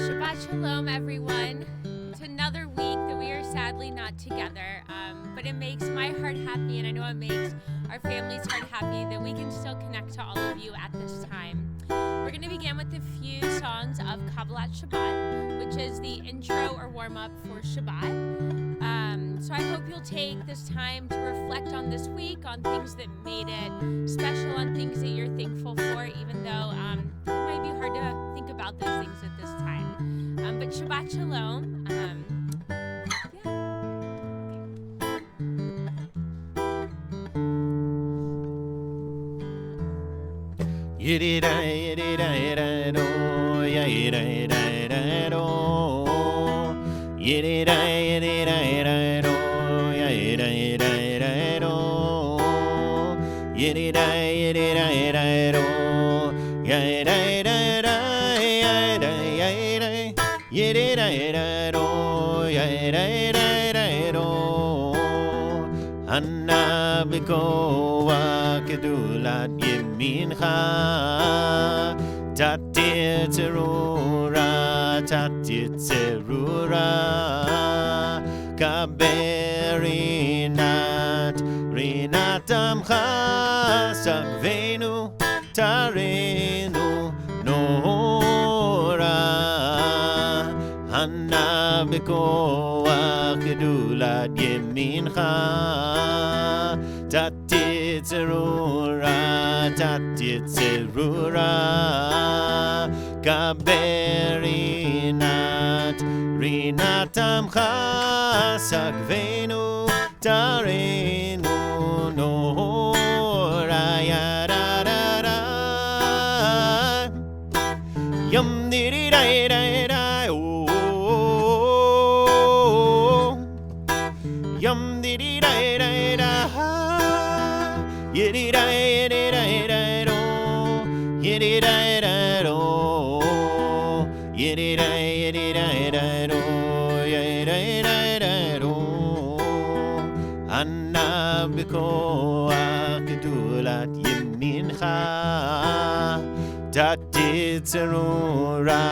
Shabbat Shalom, everyone. It's another week that we are sadly not together, but it makes my heart happy, and I know it makes our family's heart happy that we can still connect to all of you at this time. We're going to begin with a few songs of Kabbalat Shabbat, which is the intro or warm-up for Shabbat. So I hope you'll take this time to reflect on this week, on things that made it special, on things that you're thankful for, even though it might be hard to think about those things at this time. But Shabbat Shalom. Anna b'koa kedulat yemincha tatir tzerura kaberinat rinat amcha sagvenu tarenu nora Anna b'koa kedulat yemincha tatir tzerura kaberinat rinat amcha sagvenu tarenu nora yararara yum diri-dai-dai-dai yum diri-dai-dai-dai yiddy-dai-dai-dai-dai-do yiddy-dai-dai-do yiddy-dai-dai-dai-dai-do yiddy-dai-dai-dai-do Anna b'koa kedulat yemincha tatir tzerura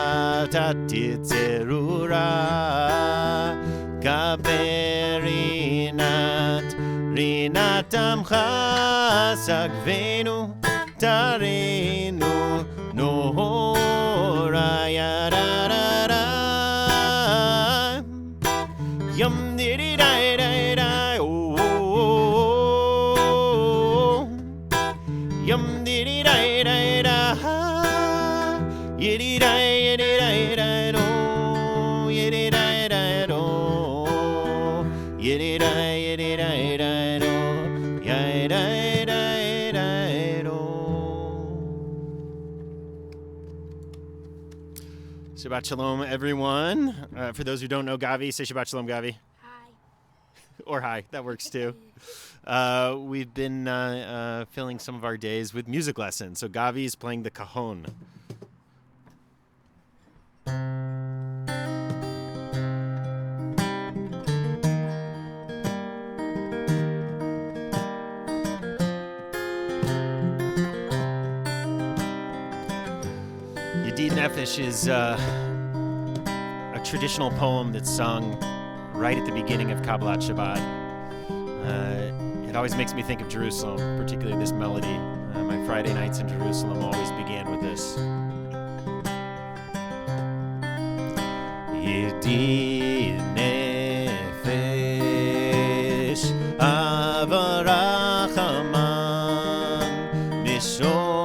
kaberinat rinat amcha sagvenu tarenu nora yararara yum diri-dai-dai-dai yum diri-dai-dai-dai yiddy-dai-dai-dai-do yiddy-dai-dai-do yiddy-dai-dai-dai-do yiddy-dai-dai-dai-do. Shabbat Shalom, everyone. For those who don't know Gavi, say Shabbat Shalom, Gavi. Hi. Or hi, that works too. We've been filling some of our days with music lessons. So Gavi's playing the cajon. Yedid Nefesh is a traditional poem that's sung right at the beginning of Kabbalat Shabbat. It always makes me think of Jerusalem, particularly this melody. My Friday nights in Jerusalem always began with this. Yedid Nefesh Avarachaman Mishor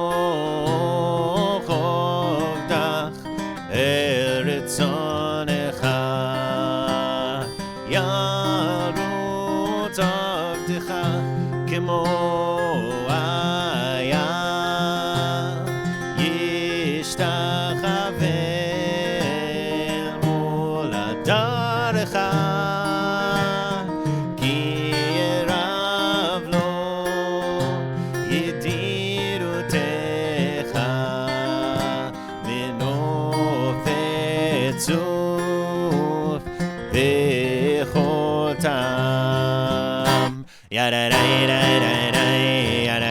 Yada da da da da da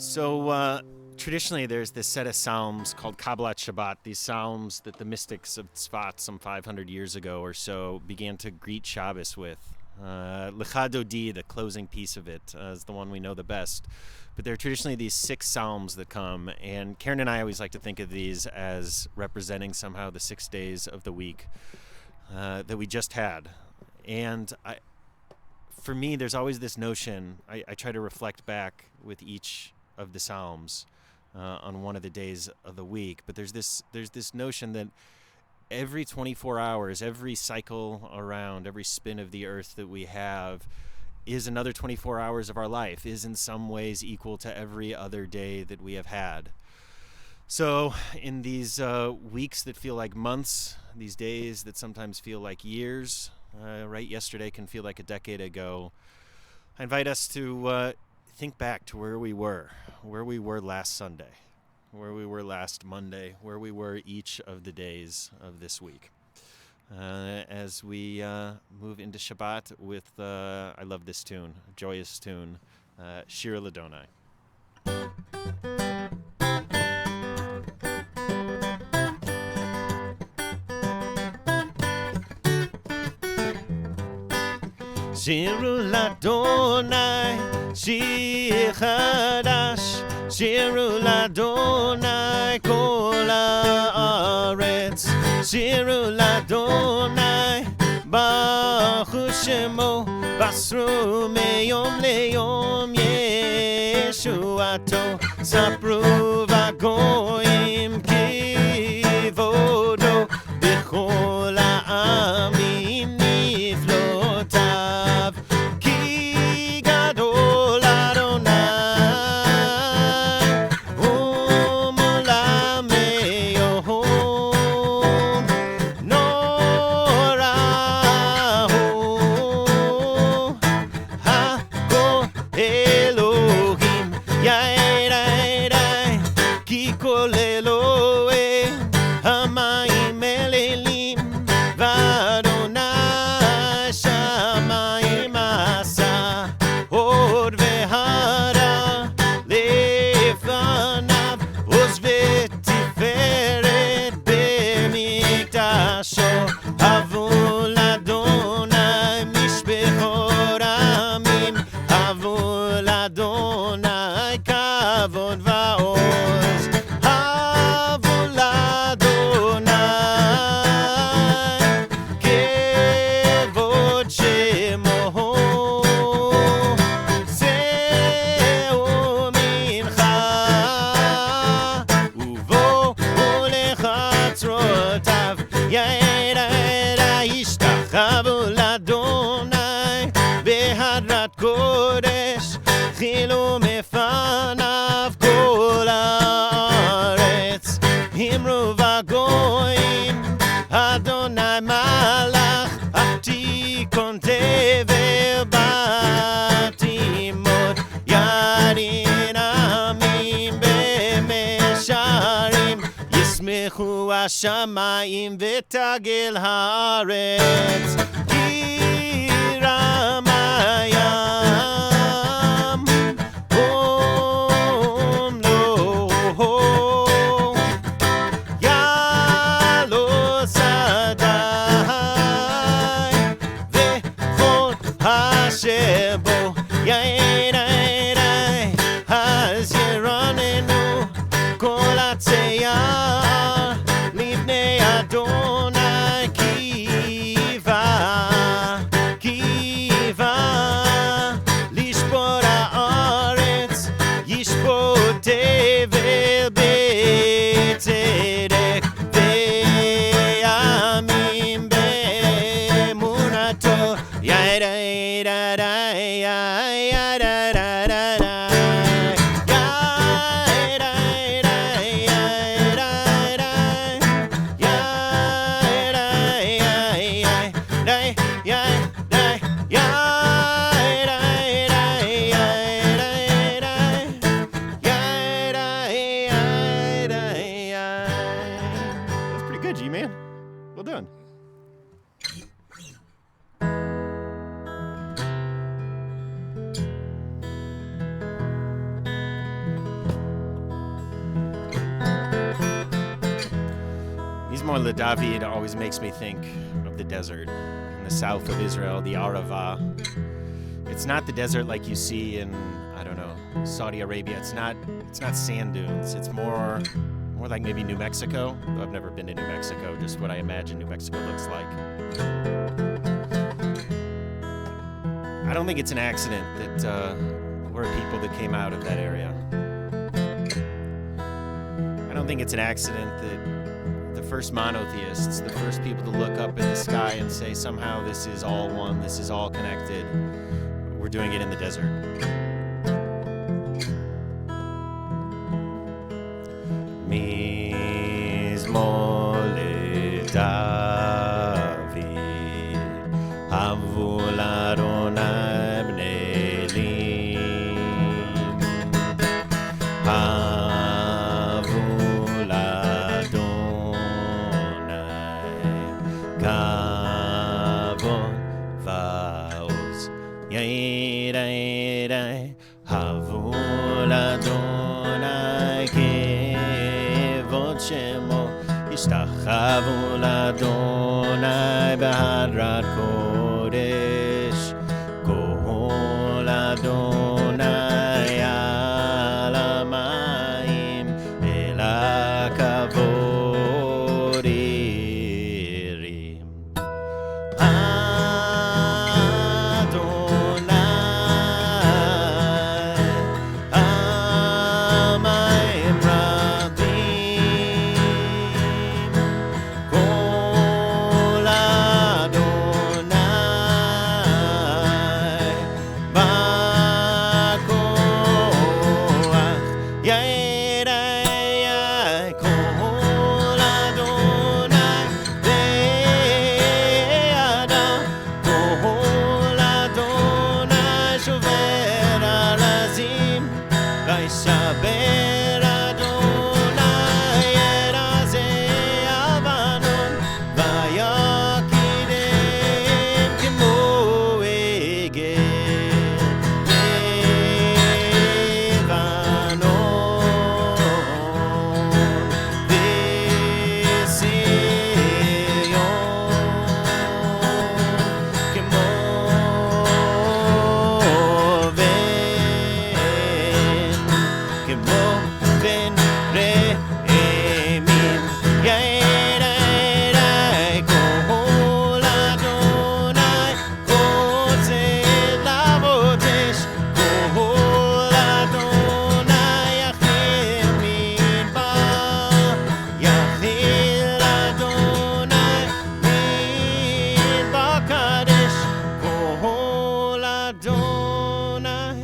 So traditionally there's this set of psalms called Kabbalat Shabbat, these psalms that the mystics of Tzfat some 500 years ago or so began to greet Shabbos with. Lecha Dodi, the closing piece of it, is the one we know the best. But there are traditionally these 6 psalms that come, and Karen and I always like to think of these as representing somehow the 6 days of the week that we just had. And for me, there's always this notion, I try to reflect back with each of the psalms on one of the days of the week, but there's this notion that every 24 hours, every cycle around, every spin of the earth that we have is another 24 hours of our life, is in some ways equal to every other day that we have had. So in these weeks that feel like months, these days that sometimes feel like years, right, yesterday can feel like a decade ago, I invite us to think back to where we were last Sunday, where we were last Monday, where we were each of the days of this week. As we move into Shabbat with, I love this tune, a joyous tune, Shir Ladonai. Shiru Ladonai, Shir Chadash, Shiru Ladonai, Kol Haaretz, Shiru Ladonai, Baruch Shemo, Basru Meyom Leyom Yeshuato, Sapru Vagoyim Kivodo, Bechol Ha'amim Niflotav, Ki Gadol Adonai, U'Olam Meyom, Norahu, HaKol Elohim, Yaedai, Ki Kol Elohim, Hamayim Elelim, V'Adonai Shamayim Asa, Hod V'Hara, Lefanav, Oz V'Tiferet B'Mikdasho, Havol Adonai Mishbechor Amim, Havol Adonai Kavod Va'oz, Havol Adonai Kevod Shemo, Zeu Mincha, Uvo Ulechatzrotav, Yaeda Ishtachavu Ladonai, Behadrat Kodesh, Chilu Mefanav Kol Haaretz, Himru Vagoyim, Adonai Malach, Atikon Tevel Batimot, Yarin Amim B'Mesharim, Yismechu Hashamayim V'Tagel Haaretz, Kiramayam, Om Lo, Yalo Sadai, V'Chol Asher Bo, Yaedai, Az Yeronenu, Kol Hatzeyar, Livnei Adonai Kiva. Shmuel LeDavid always makes me think of the desert in the south of Israel, the Arava. It's not the desert like you see in, I don't know, Saudi Arabia. It's not sand dunes. It's more like maybe New Mexico. Though I've never been to New Mexico, just what I imagine New Mexico looks like. I don't think it's an accident that we're people that came out of that area. I don't think it's an accident that the first monotheists, the first people to look up in the sky and say somehow this is all one, this is all connected, we're doing it in the desert. Mizmor LeDavid, Havu l'Adonai bnei Elim, Havu l'Adonai kavod va'oz, Yair Yair Havu l'Adonai kevod shemo, Yishtachavu l'Adonai b'hadrat kodesh, Kol Adonai al hamayim el hakavod irim. Adonai hamayim rabim, Kol Adonai b'koach, Yair Yair, Kol Adonai be'adam, Kol Adonai shover alazim, Vaishaber Adonai yerazeh avanon, Vayakidem kemo egel Levanon, V'Zion kemo ben re'emim, Yair Yair, Kol Adonai kotzel lavodesh, Kol Adonai yachil midbar, Yachil Adonai midbar kadesh, Kol Adonai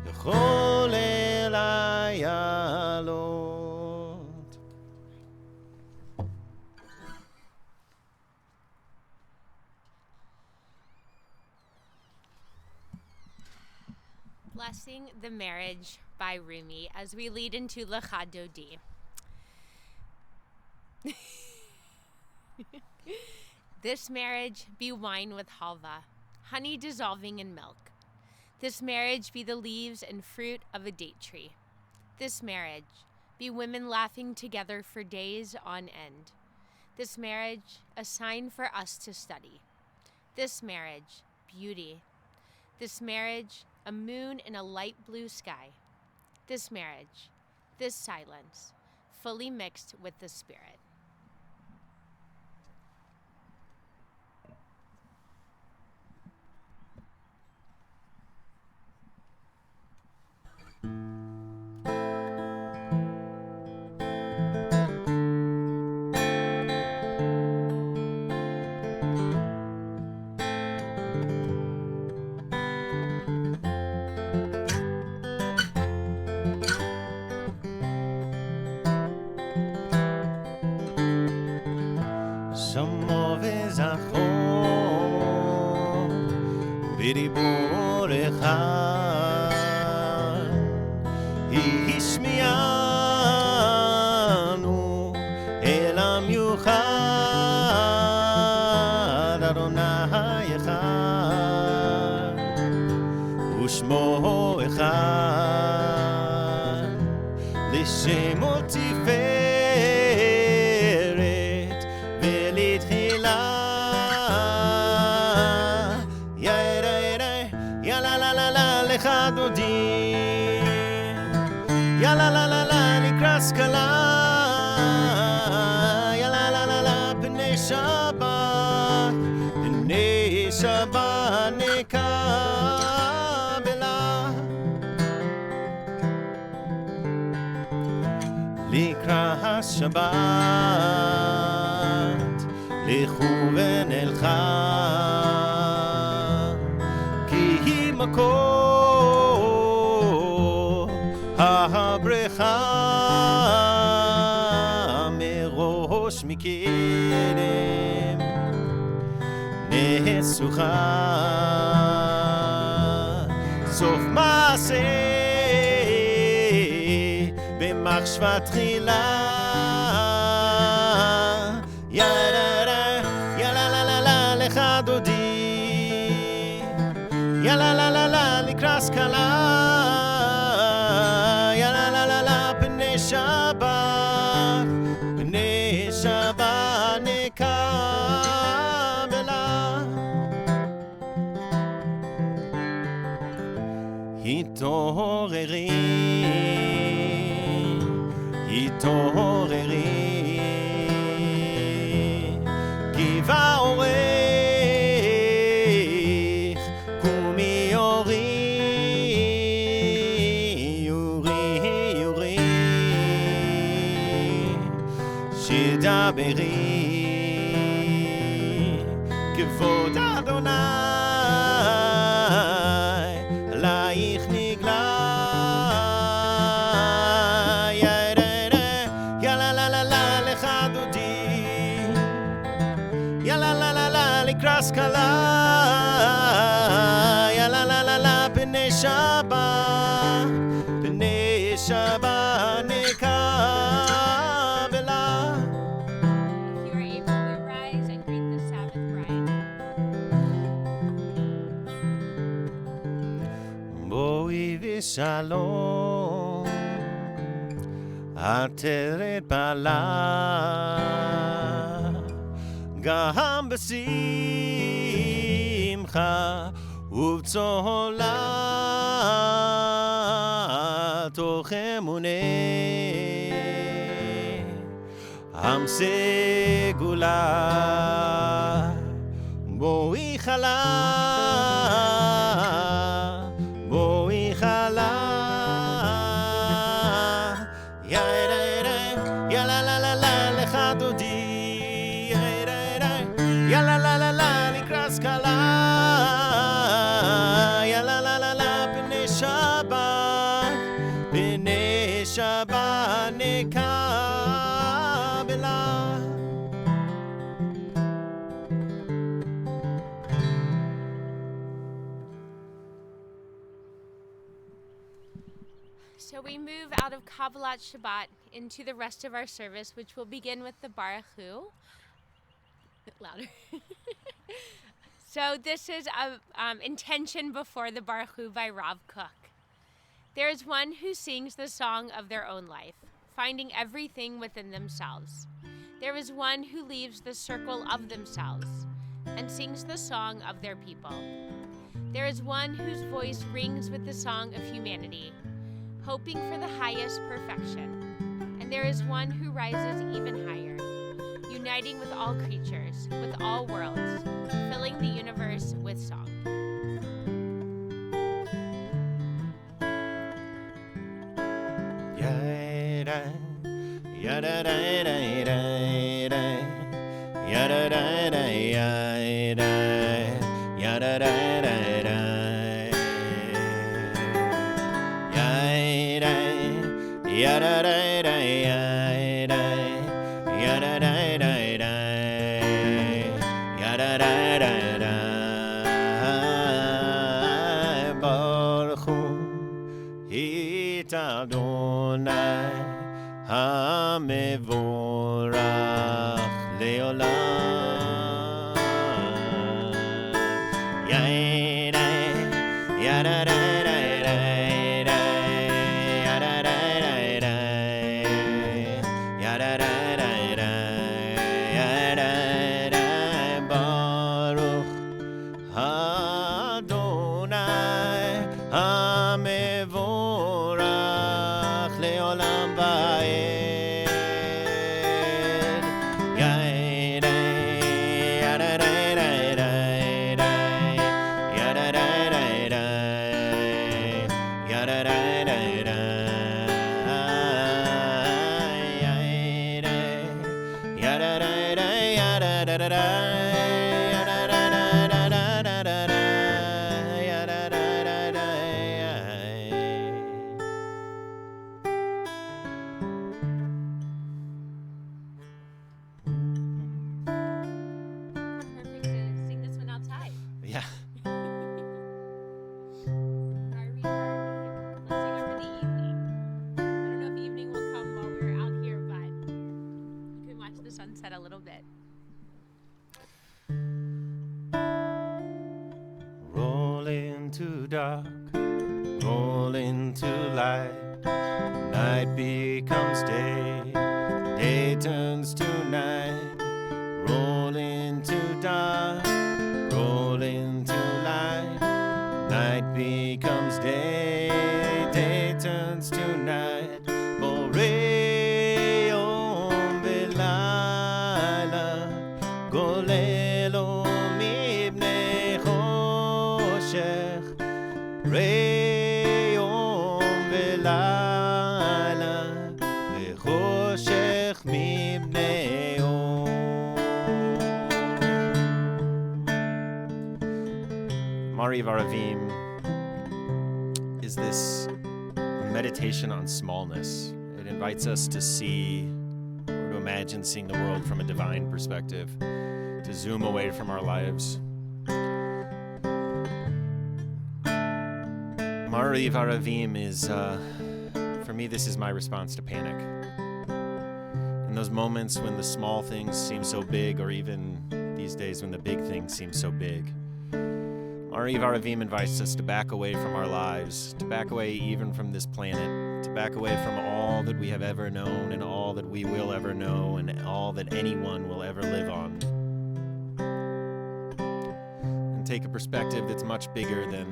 yachol el hayalot. Blessing the Marriage by Rumi as we lead into L'Chadodi. This marriage be wine with halva, honey dissolving in milk. This marriage be the leaves and fruit of a date tree. This marriage be women laughing together for days on end. This marriage, a sign for us to study. This marriage, beauty. This marriage, a moon in a light blue sky. This marriage, this silence, fully mixed with the spirit. Shamo v'zachor b'dibur echad, Hishmianu el hamiuchad, Adonai echad u'shmo echad, l'shemo tiferet Ya la la la la לקראת סקלה Ya la la la la פני שבת פני שבת נקבלה לקראת שבת לכו ונלכה כי היא מקור הבריכה מראש מקדם נסוכה סוף מעשה במחשבה תחילה יא לה לה לה לה לך דודי יא לה לה לה לה לקראת סקלה יא לה לה לה לה פני שבת נקבלה התעוררי גבעה אורך קומי יורי שדברי כבוד אדוני עלייך נגלה יא לה לה לה לה לך דודי יא לה לה לה לה לקראת סקלה יא לה לה לה לה פני שבת נקבלה If you are able to rise and greet the Sabbath bride. בואי ושלום עטרת בעלה גם בשמחה ובצהלה תוך אמונה עם סגולה בואי חלה יא לה לה לה לה לך דודי יא לה לה לה לה לקראת סקלה יא לה לה לה לה פני שבת נקבלה So we move out of Kabbalat Shabbat into the rest of our service, which will begin with the Baruch Hu. Louder. So this is a intention before the Baruch Hu by Rav Kook. There is one who sings the song of their own life, finding everything within themselves. There is one who leaves the circle of themselves and sings the song of their people. There is one whose voice rings with the song of humanity, hoping for the highest perfection. And there is one who rises even higher, uniting with all creatures, with all worlds, filling the universe with song. Baruch Hu it Adonai hamevorach leolam. Baruch Adonai hamevorach לעולם ועד. Perfect to sing this one outside. Yeah. Let's sing it for the evening. I don't know if evening will come while we're out here, but you can watch the sunset a little bit. Roll into dark, roll into light. Night becomes day, day turns to night. Roll into dark, roll into light. Night becomes day, day turns to night. Boreom v'layla, golelo mibnei choshech. Reyom v'layla, v'choshech mibnei yom. Mariv Aravim is this meditation on smallness. It invites us to see, or to imagine seeing the world from a divine perspective, to zoom away from our lives. Mariv Aravim is, for me, this is my response to panic. In those moments when the small things seem so big, or even these days when the big things seem so big, Mariv Aravim invites us to back away from our lives, to back away even from this planet, to back away from all that we have ever known and all that we will ever know and all that anyone will ever live on. And take a perspective that's much bigger than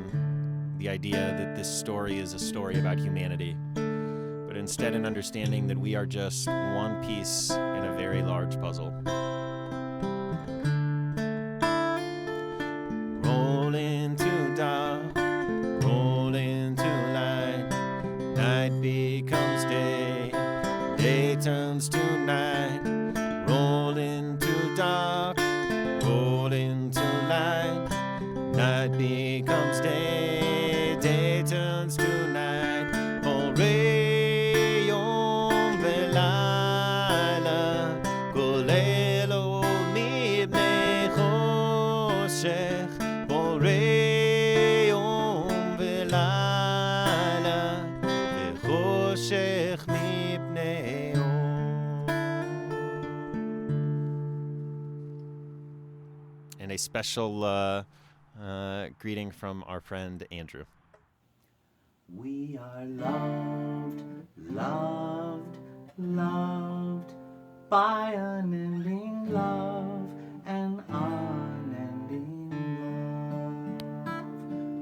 the idea that this story is a story about humanity, but instead an understanding that we are just one piece in a very large puzzle. Roll into dark, roll into light. Night becomes day, day turns to night. Roll into dark, roll into light. Night becomes day, day turns to night. Oreyom v'layla, golelo mibnei choshech. Oreyom v'layla, v'choshech mibnei yom. And a special greeting from our friend Andrew. We are loved, loved, loved by unending love and unending love.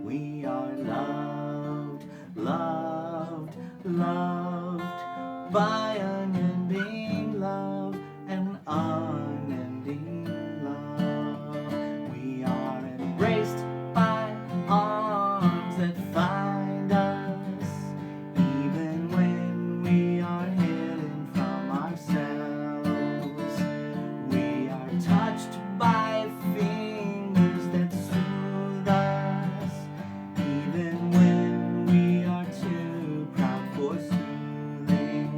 We are loved, loved, loved by unending love and unending love. We are embraced by arms that find us, even when we are hidden from ourselves. We are touched by fingers that soothe us, even when we are too proud for soothing.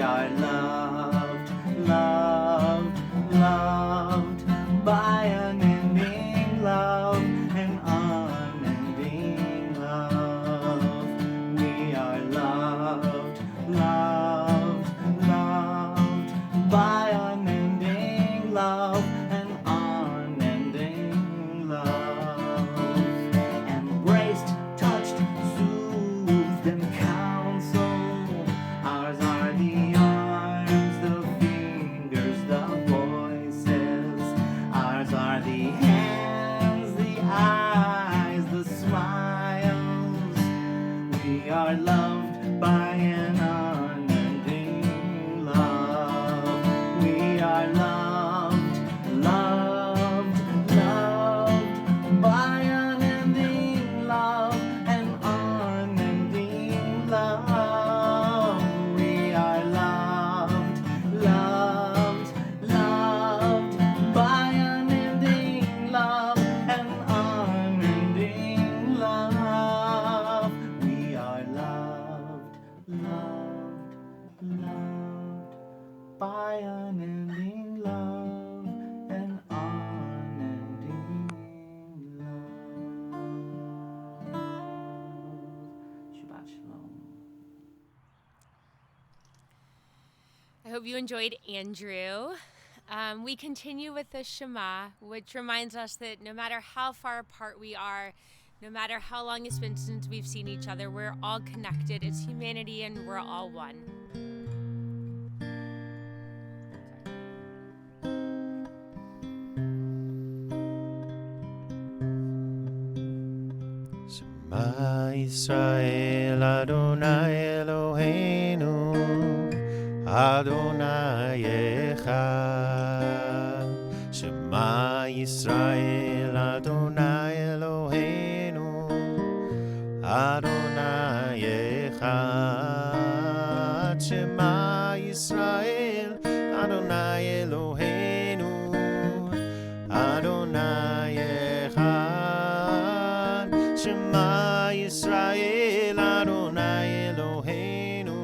We are loved, loved, loved by unending love and unending love. We are loved, loved, loved by unending love and unending love. Embraced, touched, soothed, and counseled. Ours are the arms, the fingers, the voices. Ours are the hands, the eyes, the smiles. We are loved by an unending love. We are loved, loved, loved by unending love and unending love. We are loved, loved, loved by unending love and unending love. We are loved, loved, loved by unending love and unending love. Shabbat shalom. I hope you enjoyed Andrew. We continue with the Shema, which reminds us that no matter how far apart we are, no matter how long it's been since we've seen each other, we're all connected. It's humanity and we're all one. Shema Yisrael Adonai Eloheinu Adonai Echad. Shema Yisrael Adonai Eloheinu Adonai Echad. Shema Yisrael Adonai Eloheinu Adonai Echad. Shema Yisrael Adonai Eloheinu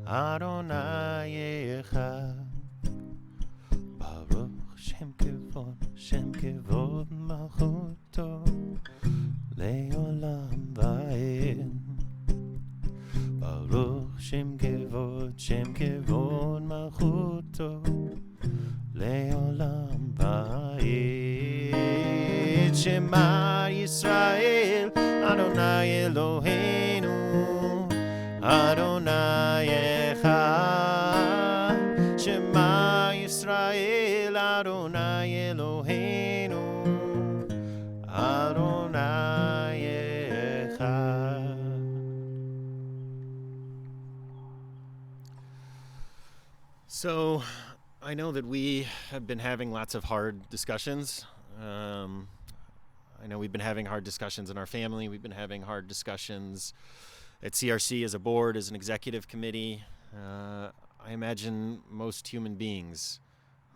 Adonai Echad. Baruch Shem Kevod Malchuto Leolam Va'ed. Baruch Shem Kevod Malchuto Leolam Va'ed. Shema Yisrael Adonai Eloheinu Adonai Echad. Shema Yisrael Adonai Eloheinu Adonai Echad. So, I know that we have been having lots of hard discussions. I know we've been having hard discussions in our family. We've been having hard discussions at CRC as a board, as an executive committee. I imagine most human beings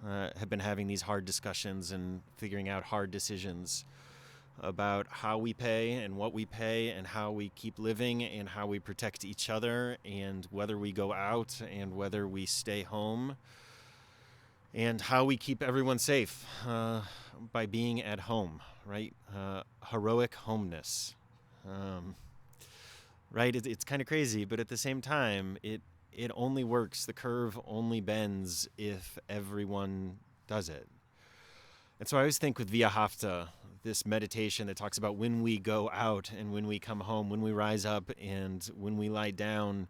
have been having these hard discussions and figuring out hard decisions about how we pay and what we pay and how we keep living and how we protect each other and whether we go out and whether we stay home and how we keep everyone safe by being at home, right? Heroic homeness. Right? It's kind of crazy, but at the same time, it only works, the curve only bends if everyone does it. And so I always think with Via Hafta, this meditation that talks about when we go out and when we come home, when we rise up and when we lie down,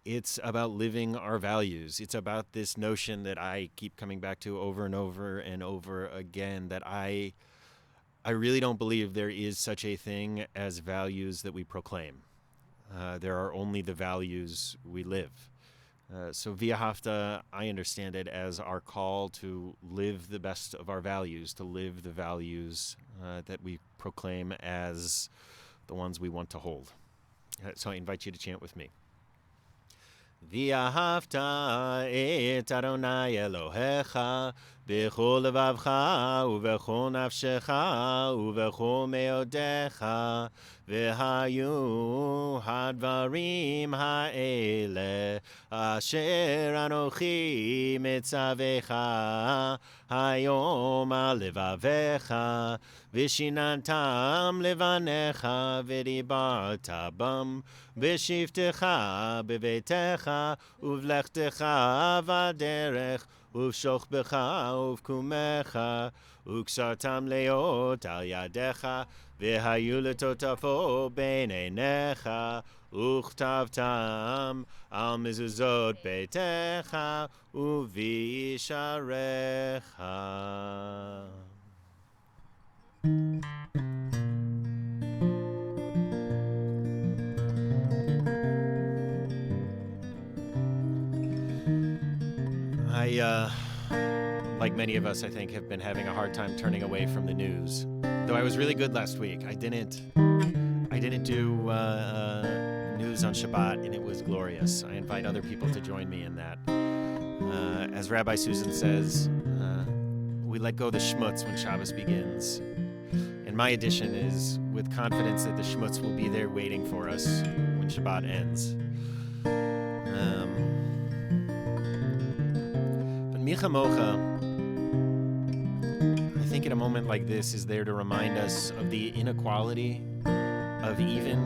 it's about living our values. It's about this notion that I keep coming back to over and over and over again, that I really don't believe there is such a thing as values that we proclaim. There are only the values we live. So Via Hafta, I understand it as our call to live the best of our values, to live the values that we proclaim as the ones we want to hold. So I invite you to chant with me. Via Hafta et Adonai Elohecha בכל לבבך ובכל נפשך ובכל מאודיך, והיו הדברים האלה אשר אנוכי מצווך היום על לבביך, ושיננתם לבניך ודיברת בם בשבתך בביתך ובלכתך בדרך ובשוכבך ובקומך, וקשרתם להיות על ידיך, והיו לטוטפות בין עיניך, וכתבתם על מזוזות ביתך ובישעריך. Like many of us, I think, have been having a hard time turning away from the news. Though I was really good last week. I didn't do news on Shabbat, and it was glorious. I invite other people to join me in that. As Rabbi Susan says, we let go the schmutz when Shabbos begins. And my addition is with confidence that the schmutz will be there waiting for us when Shabbat ends. Amica Mocha, I think in a moment like this, is there to remind us of the inequality of even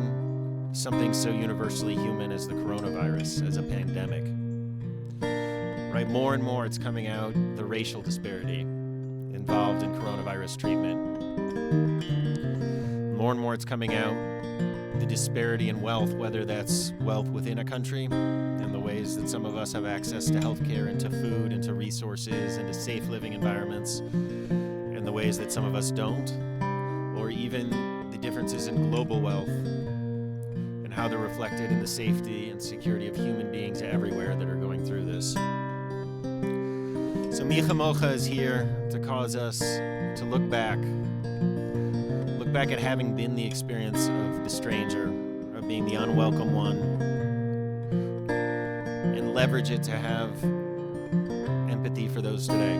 something so universally human as the coronavirus, as a pandemic. Right, more and more it's coming out, the racial disparity involved in coronavirus treatment. More and more it's coming out, the disparity in wealth, whether that's wealth within a country, and the ways that some of us have access to healthcare and to food and to resources and to safe living environments, and the ways that some of us don't, or even the differences in global wealth and how they're reflected in the safety and security of human beings everywhere that are going through this. So Amica Mocha is here to cause us to look back at having been the experience of the stranger, of being the unwelcome one, and leverage it to have empathy for those today.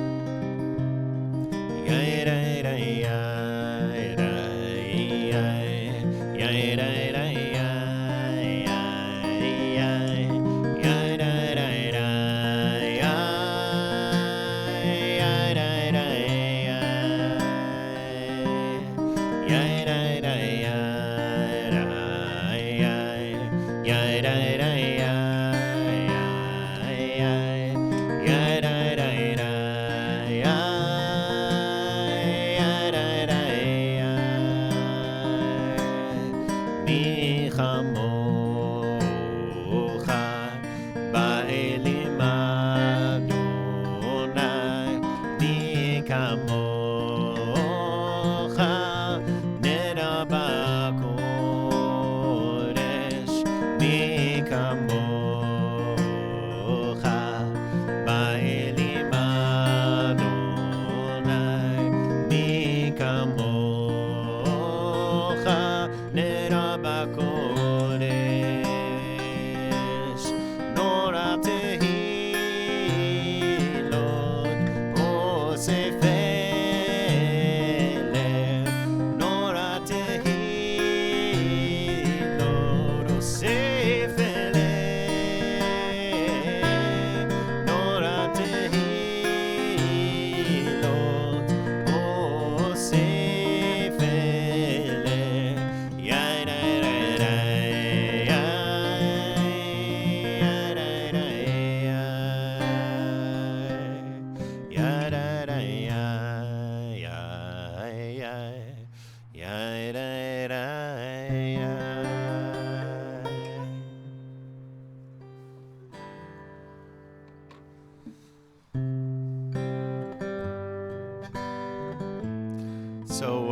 So,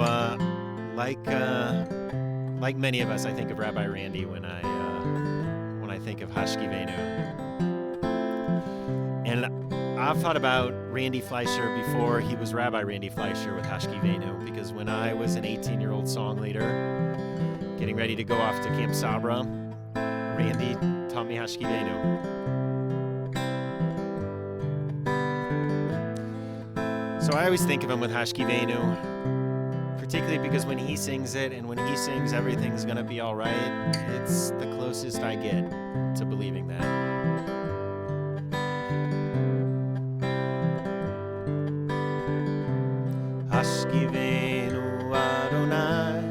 like many of us, I think of Rabbi Randy when I think of Husky Vader. And I've thought about Randy Fleischer before he was Rabbi Randy Fleischer with Husky Vader, because when I was an 18-year-old song leader getting ready to go off to Camp Sabra, Randy taught me Husky Vader. So I always think of him with Husky Vader, particularly because when he sings it and when he sings everything's gonna be all right, it's the closest I get to believing that. Husky Vader Adonai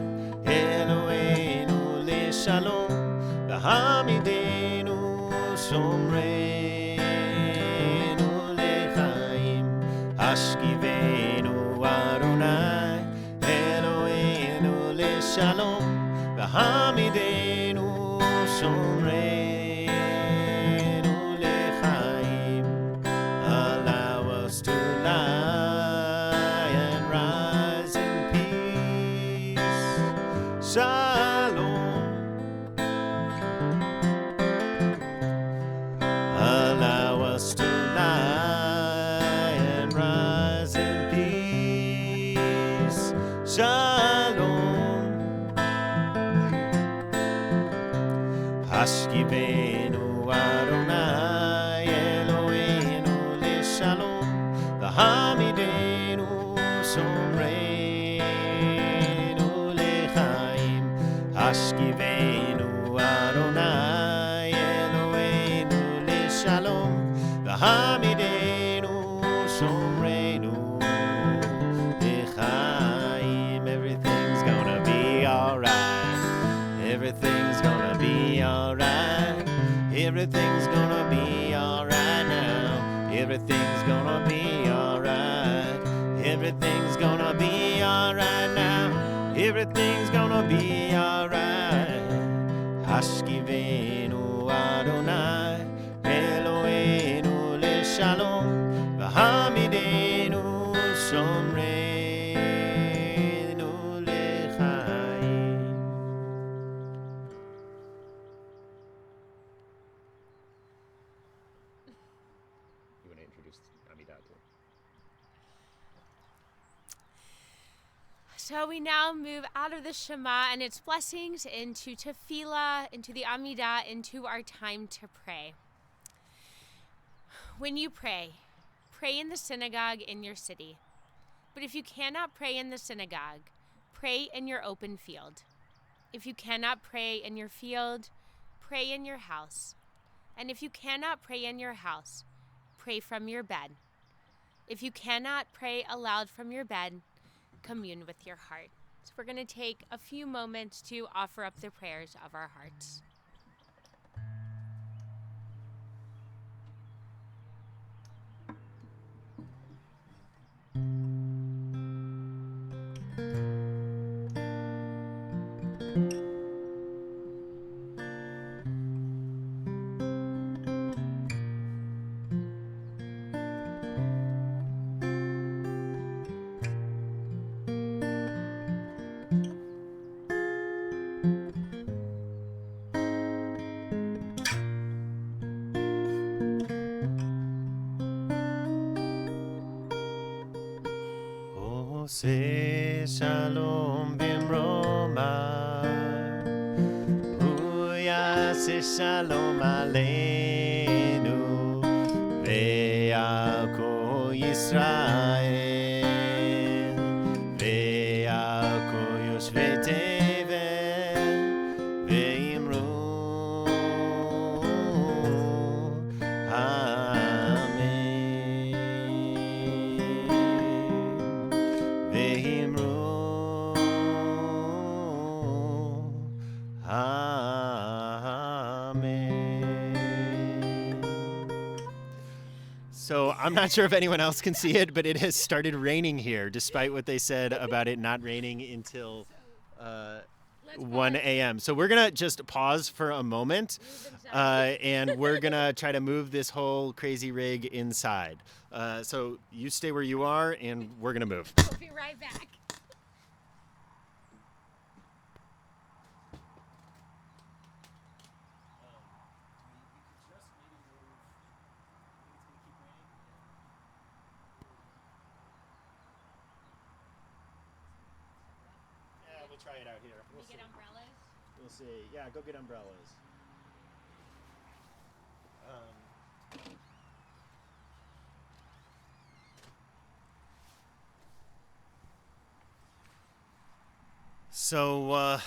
Eloheinu Leshalom V'hamidenu Shomreinu Lechaim Husky Vader Adonai Eloheinu Leshalom V'hamidenu Shomreinu Lechaim. Allow us to lie and rise in peace. Shalom. Allow us to lie and rise in peace. Shalom. Hashkivenu Adonai Eloheinu Leshalom V'hamidenu Shomreinu Lechaim. Hashkivenu Adonai Eloheinu Leshalom V'hamidenu Shomreinu Lechaim. Everything's gonna be alright. Everything's gonna be alright. Everything's gonna be alright now. Everything's gonna be alright. Everything's gonna be alright now. Everything's gonna be alright. Hashkivenu Adonai Eloheinu Leshalom V'hamidenu Shomreinu Lechaim. You want to introduce Amica? So we now move out of the Shema and its blessings into Tefillah, into the Amidah, into our time to pray. When you pray, pray in the synagogue in your city. But if you cannot pray in the synagogue, pray in your open field. If you cannot pray in your field, pray in your house. And if you cannot pray in your house, pray from your bed. If you cannot pray aloud from your bed, commune with your heart. So we're going to take a few moments to offer up the prayers of our hearts. Say shalom bimroma, uyase shalom aleinu, ve'ako Yisrael, ve'ako yoshvei tevel, ve'imru So I'm not sure if anyone else can see it, but it has started raining here, despite what they said about it not raining until 1 a.m. So we're going to just pause for a moment, and we're going to try to move this whole crazy rig inside. So you stay where you are, and we're going to move. We'll be right back. We'll try it out here. Can we get umbrellas? We'll see. Yeah, go get umbrellas. So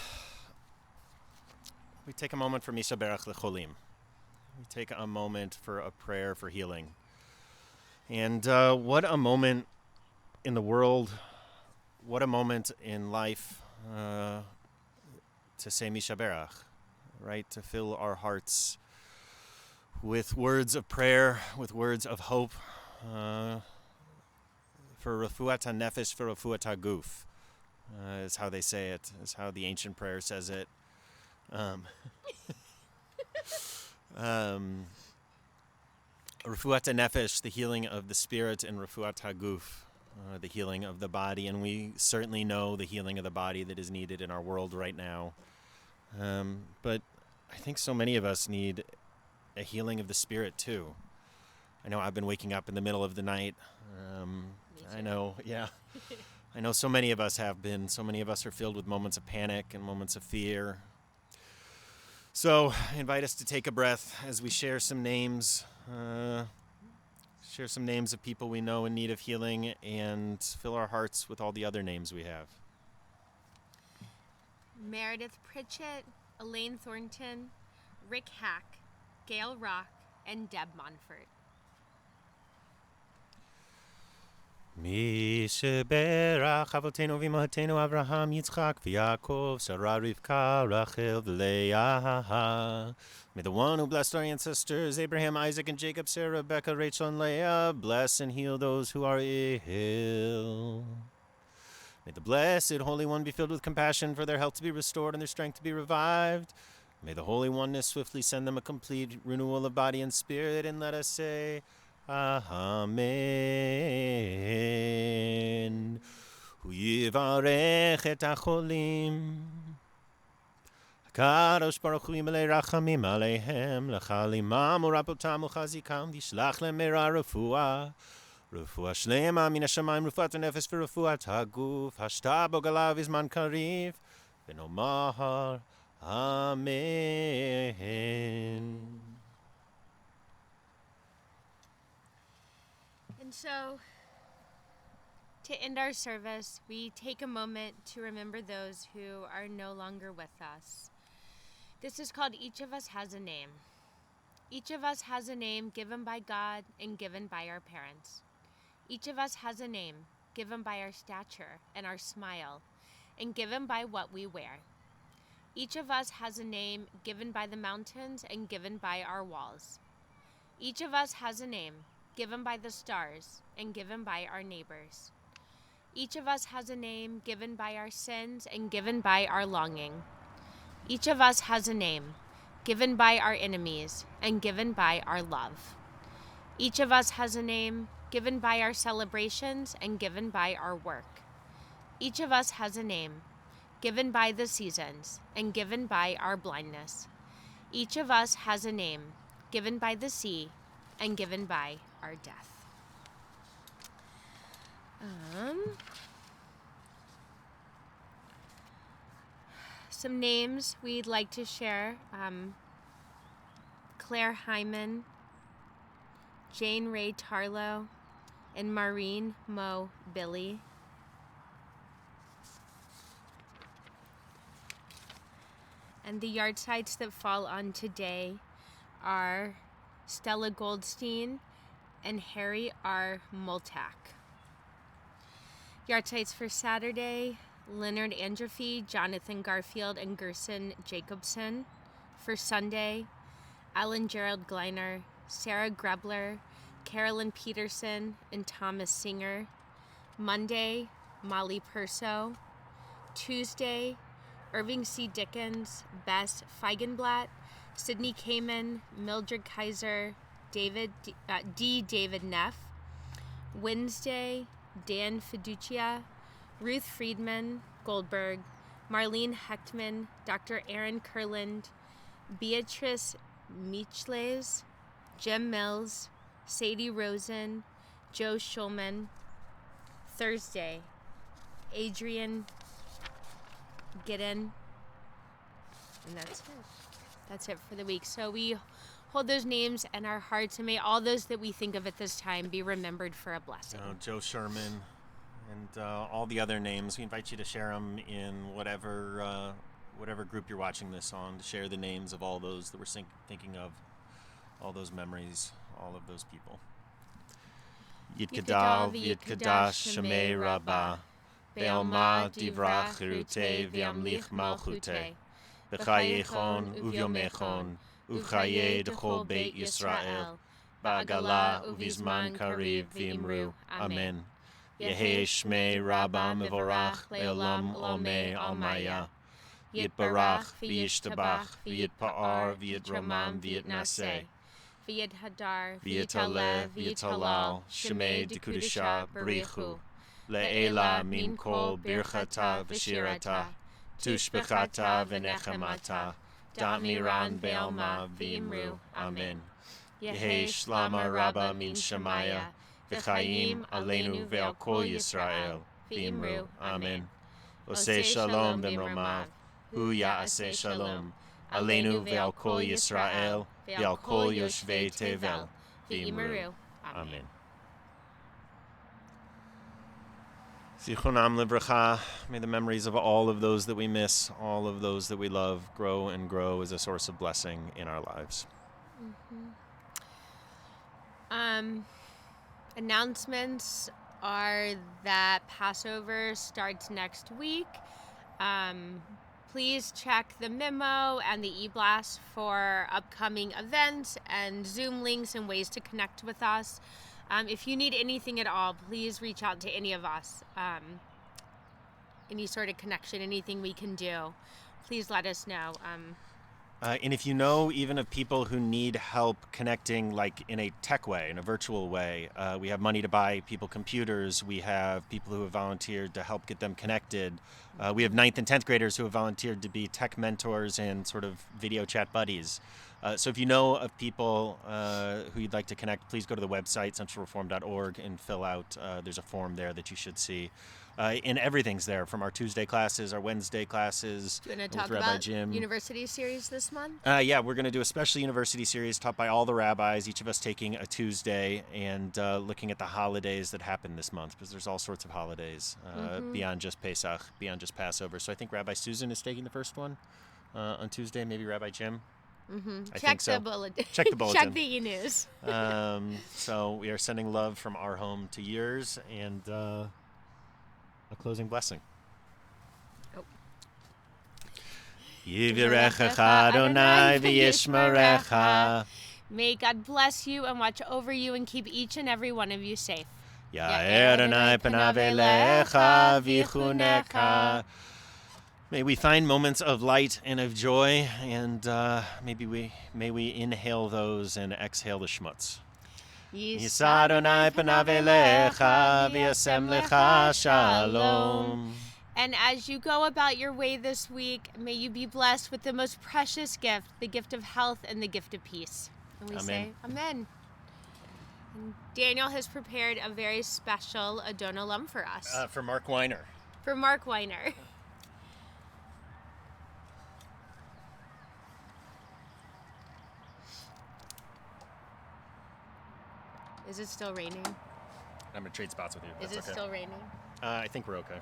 we take a moment for Misha Berach Lecholim. We take a moment for a prayer for healing. And what a moment in the world, what a moment in life to say Misha Berach, right? To fill our hearts with words of prayer, with words of hope, for Refuat HaNefesh, for Refuat HaGuf, is how they say it, is how the ancient prayer says it. Refuat HaNefesh, the healing of the spirit, and Refuat HaGuf, the healing of the body. And we certainly know the healing of the body that is needed in our world right now. But I think so many of us need a healing of the spirit too. I know I've been waking up in the middle of the night. I know so many of us have been. So many of us are filled with moments of panic and moments of fear. So I invite us to take a breath as we share some names of people we know in need of healing, and fill our hearts with all the other names we have. Meredith Pritchett, Elaine Thornton, Rick Hack, Gail Rock, and Deb Monfort. Mi sheberach avotenu v'imotenu Avraham, Yitzchak, v'Yaakov, Sarah, Rivka, Rachel, v'Leah. May the one who blessed our ancestors, Abraham, Isaac, and Jacob, Sarah, Rebecca, Rachel, and Leah, bless and heal those who are ill. May the blessed Holy One be filled with compassion for their health to be restored and their strength to be revived. May the Holy Oneness swiftly send them a complete renewal of body and spirit, and let us say, Amen. Hu yivarech et hacholim. HaKadosh Baruch Hu yimalei rachamim aleihem. Lechalimam urapotam uchazikam. Vishlach lem meira refuah. Refuah shlema min hashamayim. Refuat HaNefesh v'refuat haguf. Hashta bogalav izman kariv. V'nomar Amen. And so, to end our service, we take a moment to remember those who are no longer with us. This is called Each of Us Has a Name. Each of us has a name given by God and given by our parents. Each of us has a name given by our stature and our smile, and given by what we wear. Each of us has a name given by the mountains and given by our walls. Each of us has a name given by the stars and given by our neighbors. Each of us has a name given by our sins and given by our longing. Each of us has a name given by our enemies and given by our love. Each of us has a name given by our celebrations and given by our work. Each of us has a name given by the seasons and given by our blindness. Each of us has a name given by the sea and given by our death. Some names we'd like to share. Claire Hyman, Jane Ray Tarlow, and Maureen Mo Billy. And the yahrzeits that fall on today are Stella Goldstein and Harry R. Moltak. Yahrzeits for Saturday, Leonard Androphy, Jonathan Garfield, and Gerson Jacobson. For Sunday, Alan Gerald Gleiner, Sarah Grebler, Carolyn Peterson, and Thomas Singer. Monday, Molly Perso. Tuesday, Irving C. Dickens, Bess Feigenblatt, Sidney Kamen, Mildred Kaiser, David Neff. Wednesday, Dan Fiducia, Ruth Friedman Goldberg, Marlene Hechtman, Dr. Aaron Kurland, Beatrice Michles, Jim Mills, Sadie Rosen, Joe Schulman. Thursday, Adrian Giddin. And that's it. That's it for the week. So we hold those names in our hearts, and may all those that we think of at this time be remembered for a blessing. Joe Sherman And all the other names, we invite you to share them in whatever group you're watching this on, to share the names of all those that we're thinking of, all those memories, all of those people. Yid Gadal, Yid Kadash, Shemei Rabbah, Be'alma Divrach Chirute, V'yamlich Malchute, B'chayechon Uvyomechon, Uchaye Dechol Beit Yisrael, Ba'agala Uvizman Kariv V'imru. Amen. Yehe Shmei Rabbah Mevorach Le'olam Olmei Almaya. Yitbarach V'yishtabach V'yitpa'ar V'yitramam V'yitnaseh. V'yid Hadar, V'yitaleh V'yitalal Shemei Dekudisha Barichu. Le'ela Min Kol Birchata V'shirata Tushbechata V'nechemata Da'miran Be'alma V'imru. Amen. Yehe Shlama Rabbah Min Shemaya V'chayim Aleinu Ve'al Kol Yisrael V'imru. Amen. Oseh Shalom B'mromav Hu Ya'aseh Shalom Aleinu Ve'al Kol Yisrael Ve'al Kol Yoshvei Tevel V'imru. Amen. Zichronam Livracha. May the memories of all of those that we miss, all of those that we love, grow and grow as a source of blessing in our lives. Announcements are that Passover starts next week. Please check the memo and the e-blast for upcoming events and Zoom links and ways to connect with us. If you need anything at all, please reach out to any of us. Any sort of connection, anything we can do, please let us know. And if you know even of people who need help connecting, like in a tech way, in a virtual way, we have money to buy people computers. We have people who have volunteered to help get them connected. We have 9th and 10th graders who have volunteered to be tech mentors and sort of video chat buddies. So if you know of people who you'd like to connect, please go to the website, centralreform.org, and fill out. There's a form there that you should see. And everything's there, from our Tuesday classes, our Wednesday classes. Do you want to with talk Rabbi about Jim. University Series this month? Yeah, we're going to do a special University Series taught by all the rabbis, each of us taking a Tuesday and looking at the holidays that happen this month, because there's all sorts of holidays beyond just Pesach, beyond just Passover. So I think Rabbi Susan is taking the first one on Tuesday, maybe Rabbi Jim. I think so. The bulletin. Check the bulletin. Check the e-news. So we are sending love from our home to yours, and a closing blessing. Yivirechecha Adonai v'yishmerecha. May God bless you and watch over you and keep each and every one of you safe. Ya'er Adonai panav elecha v'yichunecha. May we find moments of light and of joy, and may we inhale those and exhale the schmutz. Yisa Adonai panav elecha v'yasem lecha shalom. And as you go about your way this week, may you be blessed with the most precious gift, the gift of health and the gift of peace. And we say, Amen. And Daniel has prepared a very special Adon Olam for us. For Mark Weiner. For Mark Weiner. Is it still raining? I'm going to trade spots with you. Is it still raining? I think we're okay.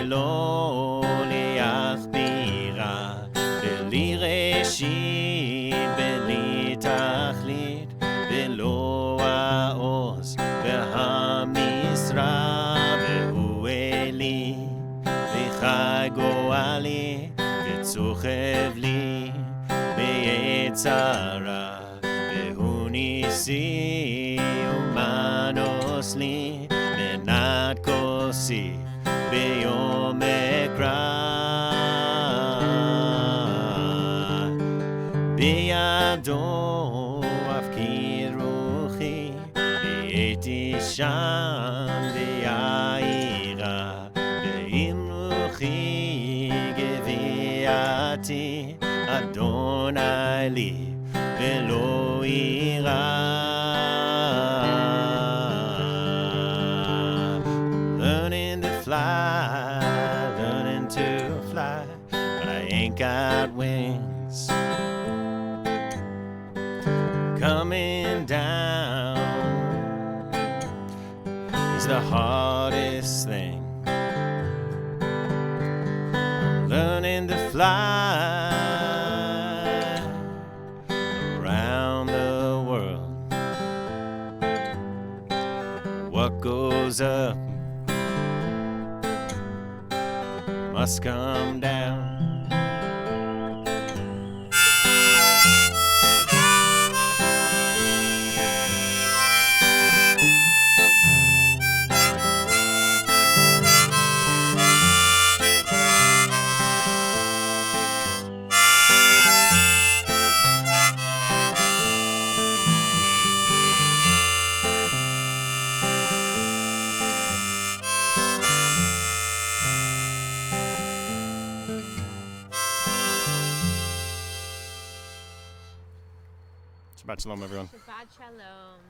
ולא להכבירה, בלי ראשית, בלי תכלית, ולא העוז והמשרה, והוא אלי, וחי גואלי, וצוחב לי ביצרה, והוא ניסי ומנוס לי, מנת כוסי ביום אקרא, בידו אפקיר רוחי, הייתי שם ויעירה, ועם רוחי גביעתי, אדוני לי ולא יירא. Learning to fly, learning to fly, but I ain't got wings. Coming down is the hardest thing. I'm learning to fly around the world. What goes up must come down. Shabbat shalom, everyone. Shabbat shalom.